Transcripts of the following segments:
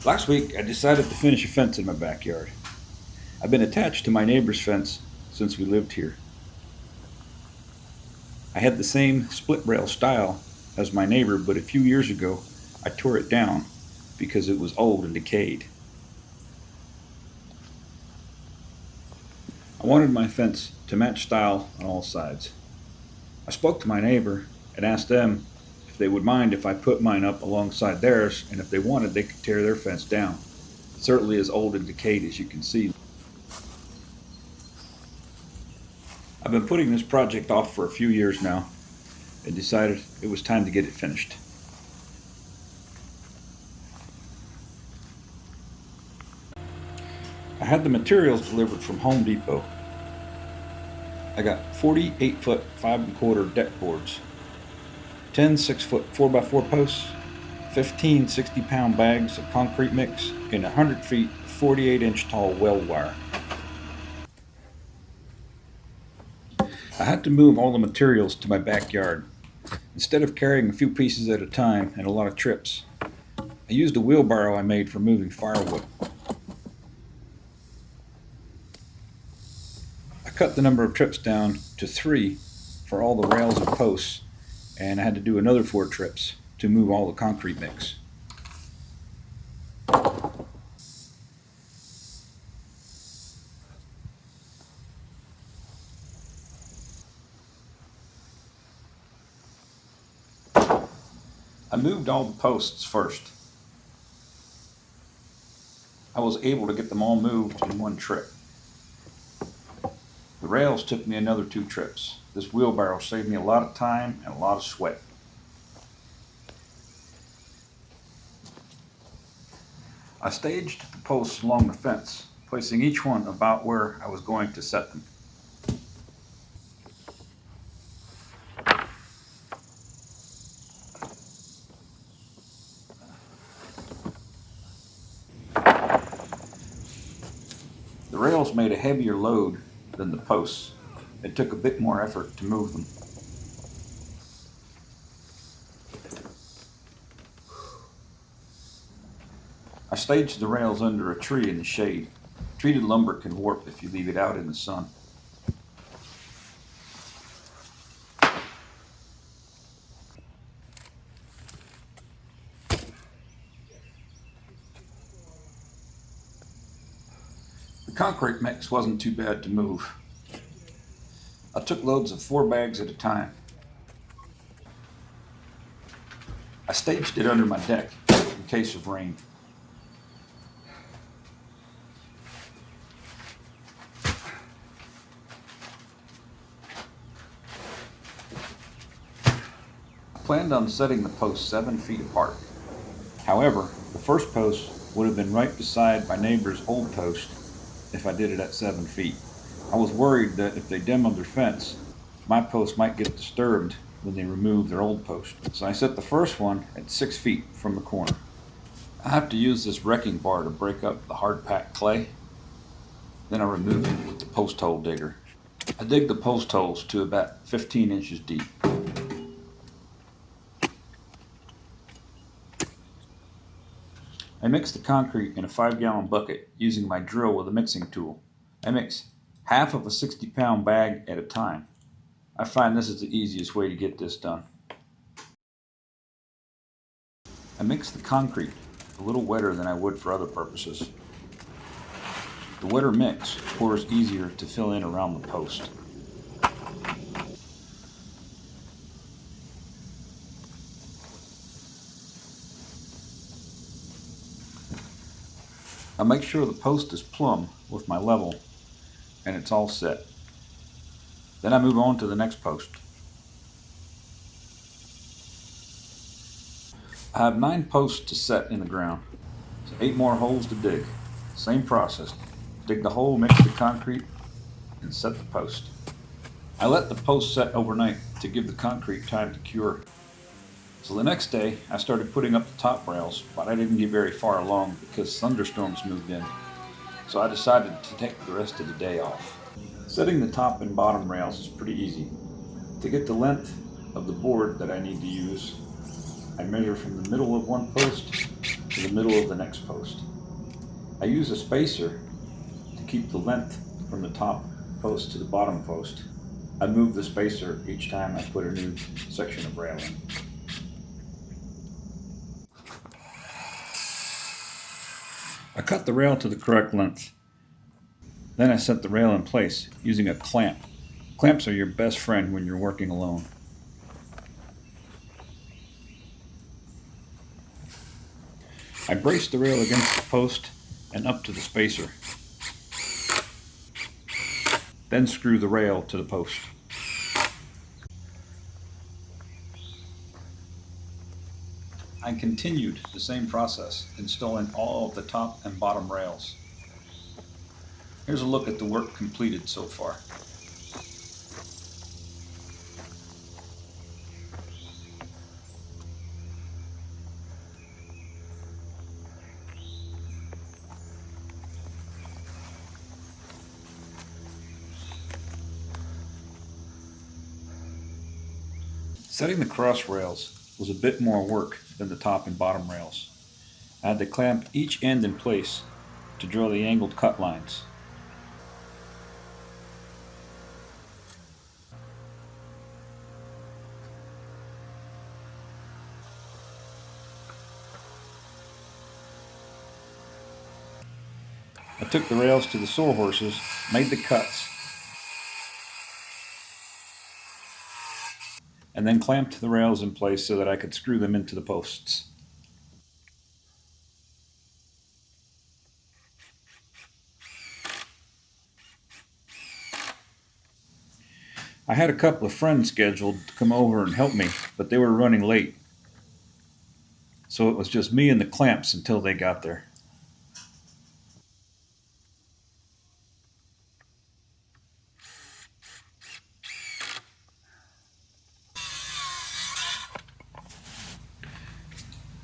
Last week, I decided to finish a fence in my backyard. I've been attached to my neighbor's fence since we lived here. I had the same split rail style as my neighbor, but a few years ago, I tore it down because it was old and decayed. I wanted my fence to match style on all sides. I spoke to my neighbor and asked them if they would mind if I put mine up alongside theirs, and if they wanted, they could tear their fence down. It certainly is old and decayed, as you can see. I've been putting this project off for a few years now and decided it was time to get it finished. I had the materials delivered from Home Depot. I got 48-foot 5 1/4 deck boards, 10 6-foot 4x4 posts, 15 60-pound bags of concrete mix, and 100 feet 48-inch tall weld wire. I had to move all the materials to my backyard. Instead of carrying a few pieces at a time and a lot of trips, I used a wheelbarrow I made for moving firewood. I cut the number of trips down to 3 for all the rails and posts, and I had to do another 4 trips to move all the concrete mix. I moved all the posts first. I was able to get them all moved in one trip. The rails took me another 2 trips. This wheelbarrow saved me a lot of time and a lot of sweat. I staged the posts along the fence, placing each one about where I was going to set them. The rails made a heavier load than the posts. It took a bit more effort to move them. I staged the rails under a tree in the shade. Treated lumber can warp if you leave it out in the sun. The concrete mix wasn't too bad to move. I took loads of 4 bags at a time. I staged it under my deck in case of rain. I planned on setting the posts 7 feet apart. However, the first post would have been right beside my neighbor's old post if I did it at 7 feet. I was worried that if they demoed their fence, my post might get disturbed when they removed their old post. So I set the first one at 6 feet from the corner. I have to use this wrecking bar to break up the hard packed clay. Then I remove it with the post hole digger. I dig the post holes to about 15 inches deep. I mix the concrete in a 5-gallon bucket using my drill with a mixing tool. I mix half of a 60-pound bag at a time. I find this is the easiest way to get this done. I mix the concrete a little wetter than I would for other purposes. The wetter mix pours easier to fill in around the post. I make sure the post is plumb with my level and it's all set. Then I move on to the next post. I have 9 posts to set in the ground, so 8 more holes to dig. Same process. Dig the hole, mix the concrete, and set the post. I let the post set overnight to give the concrete time to cure. So the next day, I started putting up the top rails, but I didn't get very far along because thunderstorms moved in. So I decided to take the rest of the day off. Setting the top and bottom rails is pretty easy. To get the length of the board that I need to use, I measure from the middle of one post to the middle of the next post. I use a spacer to keep the length from the top post to the bottom post. I move the spacer each time I put a new section of rail in. I cut the rail to the correct length. Then I set the rail in place using a clamp. Clamps are your best friend when you're working alone. I brace the rail against the post and up to the spacer. Then screw the rail to the post. I continued the same process, installing all of the top and bottom rails. Here's a look at the work completed so far. Setting the cross rails was a bit more work than the top and bottom rails. I had to clamp each end in place to draw the angled cut lines. I took the rails to the sawhorses, made the cuts, and then clamped the rails in place so that I could screw them into the posts. I had a couple of friends scheduled to come over and help me, but they were running late. So it was just me and the clamps until they got there.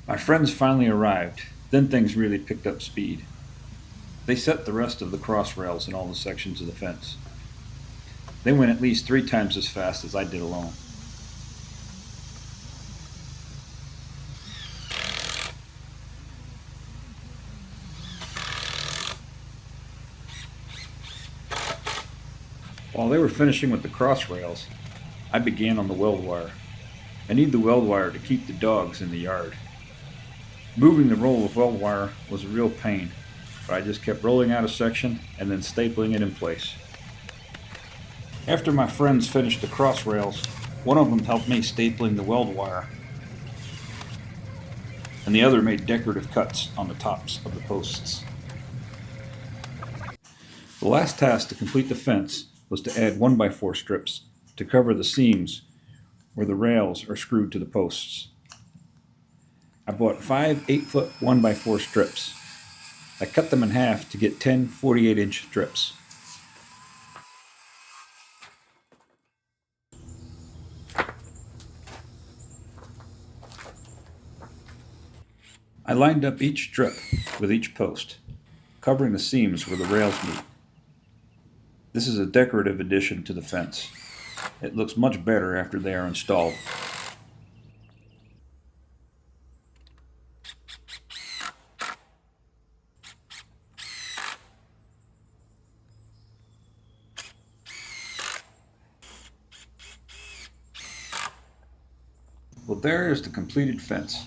My friends finally arrived, then things really picked up speed. They set the rest of the cross rails in all the sections of the fence. They went at least 3 times as fast as I did alone. While they were finishing with the cross rails, I began on the weld wire. I need the weld wire to keep the dogs in the yard. Moving the roll of weld wire was a real pain, but I just kept rolling out a section and then stapling it in place. After my friends finished the cross rails, one of them helped me stapling the weld wire, and the other made decorative cuts on the tops of the posts. The last task to complete the fence was to add 1x4 strips to cover the seams where the rails are screwed to the posts. I bought 5 8-foot 1x4 strips. I cut them in half to get 10 48-inch strips. I lined up each strip with each post, covering the seams where the rails meet. This is a decorative addition to the fence. It looks much better after they are installed. Well, there is the completed fence.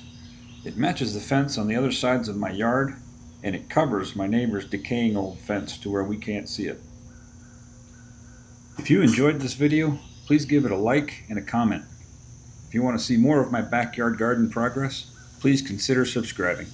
It matches the fence on the other sides of my yard, and it covers my neighbor's decaying old fence to where we can't see it. If you enjoyed this video, please give it a like and a comment. If you want to see more of my backyard garden progress, please consider subscribing.